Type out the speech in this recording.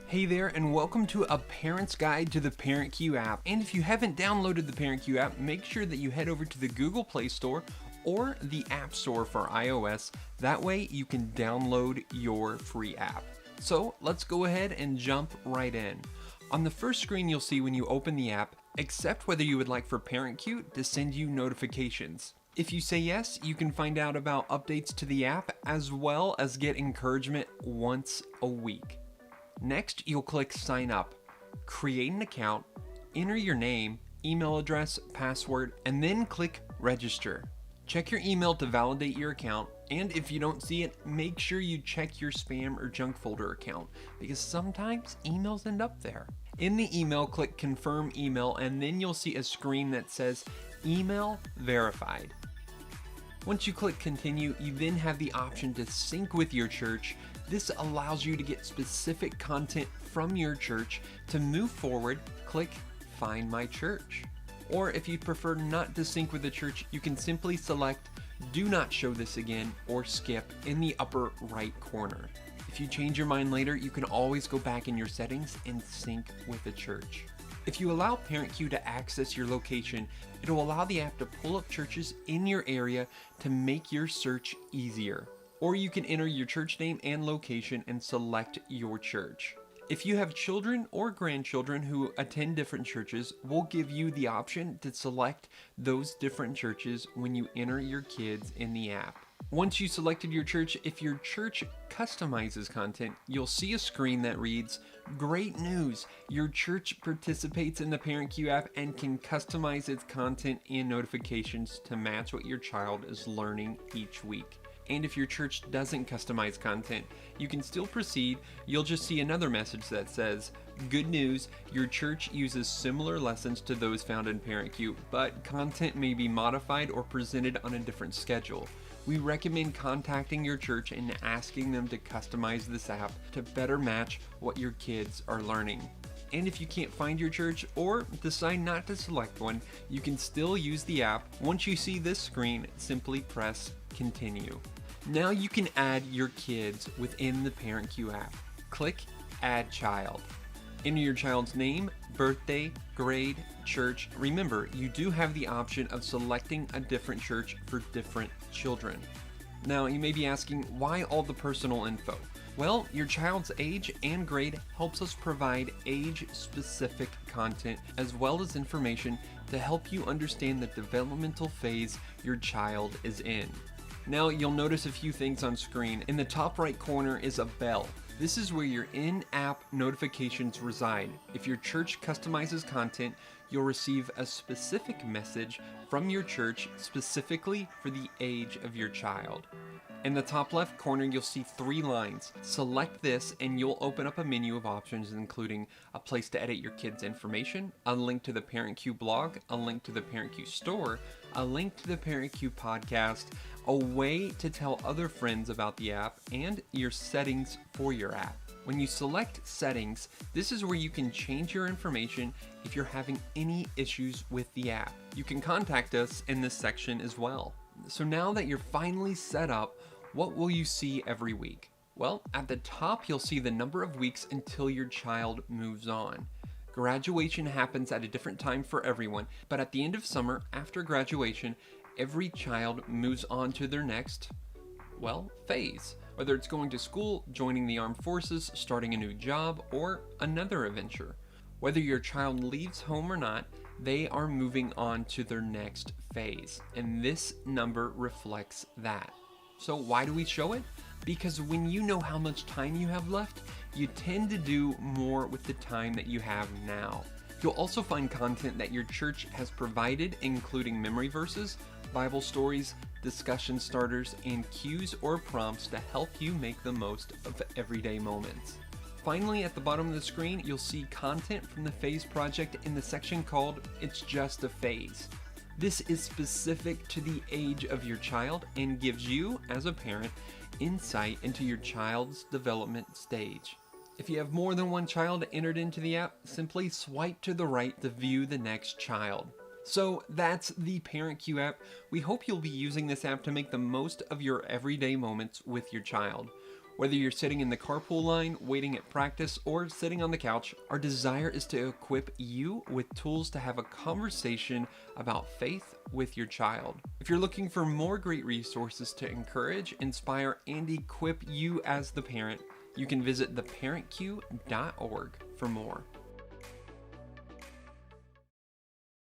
Hey there, and welcome to a parent's guide to the ParentCue app. And if you haven't downloaded the ParentCue app, make sure that you head over to the Google Play Store or the App Store for iOS. That way you can download your free app. So let's go ahead and jump right in. On the first screen you'll see when you open the app, accept whether you would like for ParentCue to send you notifications. If you say yes, you can find out about updates to the app as well as get encouragement once a week. Next, you'll click Sign Up, create an account, enter your name, email address, password, and then click Register. Check your email to validate your account, and if you don't see it, make sure you check your spam or junk folder account, because sometimes emails end up there. In the email, click Confirm Email, and then you'll see a screen that says Email Verified. Once you click Continue, you then have the option to sync with your church. This allows you to get specific content from your church. To move forward, click Find My Church. Or if you prefer not to sync with the church, you can simply select Do Not Show This Again or Skip in the upper right corner. If you change your mind later, you can always go back in your settings and sync with the church. If you allow ParentCue to access your location, it'll allow the app to pull up churches in your area to make your search easier. Or you can enter your church name and location and select your church. If you have children or grandchildren who attend different churches, we'll give you the option to select those different churches when you enter your kids in the app. Once you selected your church, if your church customizes content, you'll see a screen that reads, "Great news! Your church participates in the ParentCue app and can customize its content and notifications to match what your child is learning each week." And if your church doesn't customize content, you can still proceed. You'll just see another message that says, "Good news, your church uses similar lessons to those found in ParentCue, but content may be modified or presented on a different schedule. We recommend contacting your church and asking them to customize this app to better match what your kids are learning." And if you can't find your church or decide not to select one, you can still use the app. Once you see this screen, simply press Continue. Now you can add your kids within the ParentCue app. Click Add Child. Enter your child's name, birthday, grade, church. Remember, you do have the option of selecting a different church for different children. Now you may be asking, why all the personal info? Well, your child's age and grade helps us provide age-specific content as well as information to help you understand the developmental phase your child is in. Now you'll notice a few things on screen. In the top right corner is a bell. This is where your in-app notifications reside. If your church customizes content, you'll receive a specific message from your church specifically for the age of your child. In the top left corner, you'll see 3 lines. Select this and you'll open up a menu of options including a place to edit your kids' information, a link to the ParentCue blog, a link to the ParentCue store, a link to the ParentCue podcast, a way to tell other friends about the app, and your settings for your app. When you select settings, this is where you can change your information if you're having any issues with the app. You can contact us in this section as well. So now that you're finally set up, what will you see every week? Well, at the top you'll see the number of weeks until your child moves on. Graduation happens at a different time for everyone, but at the end of summer, after graduation, every child moves on to their next, phase. Whether it's going to school, joining the armed forces, starting a new job, or another adventure. Whether your child leaves home or not, they are moving on to their next phase, and this number reflects that. So why do we show it? Because when you know how much time you have left, you tend to do more with the time that you have now. You'll also find content that your church has provided, including memory verses, Bible stories, discussion starters, and cues or prompts to help you make the most of everyday moments. Finally, at the bottom of the screen, you'll see content from the Phase project in the section called It's Just a Phase. This is specific to the age of your child and gives you, as a parent, insight into your child's development stage. If you have more than one child entered into the app, simply swipe to the right to view the next child. So that's the ParentCue app. We hope you'll be using this app to make the most of your everyday moments with your child. Whether you're sitting in the carpool line, waiting at practice, or sitting on the couch, our desire is to equip you with tools to have a conversation about faith with your child. If you're looking for more great resources to encourage, inspire, and equip you as the parent, you can visit theparentq.org for more.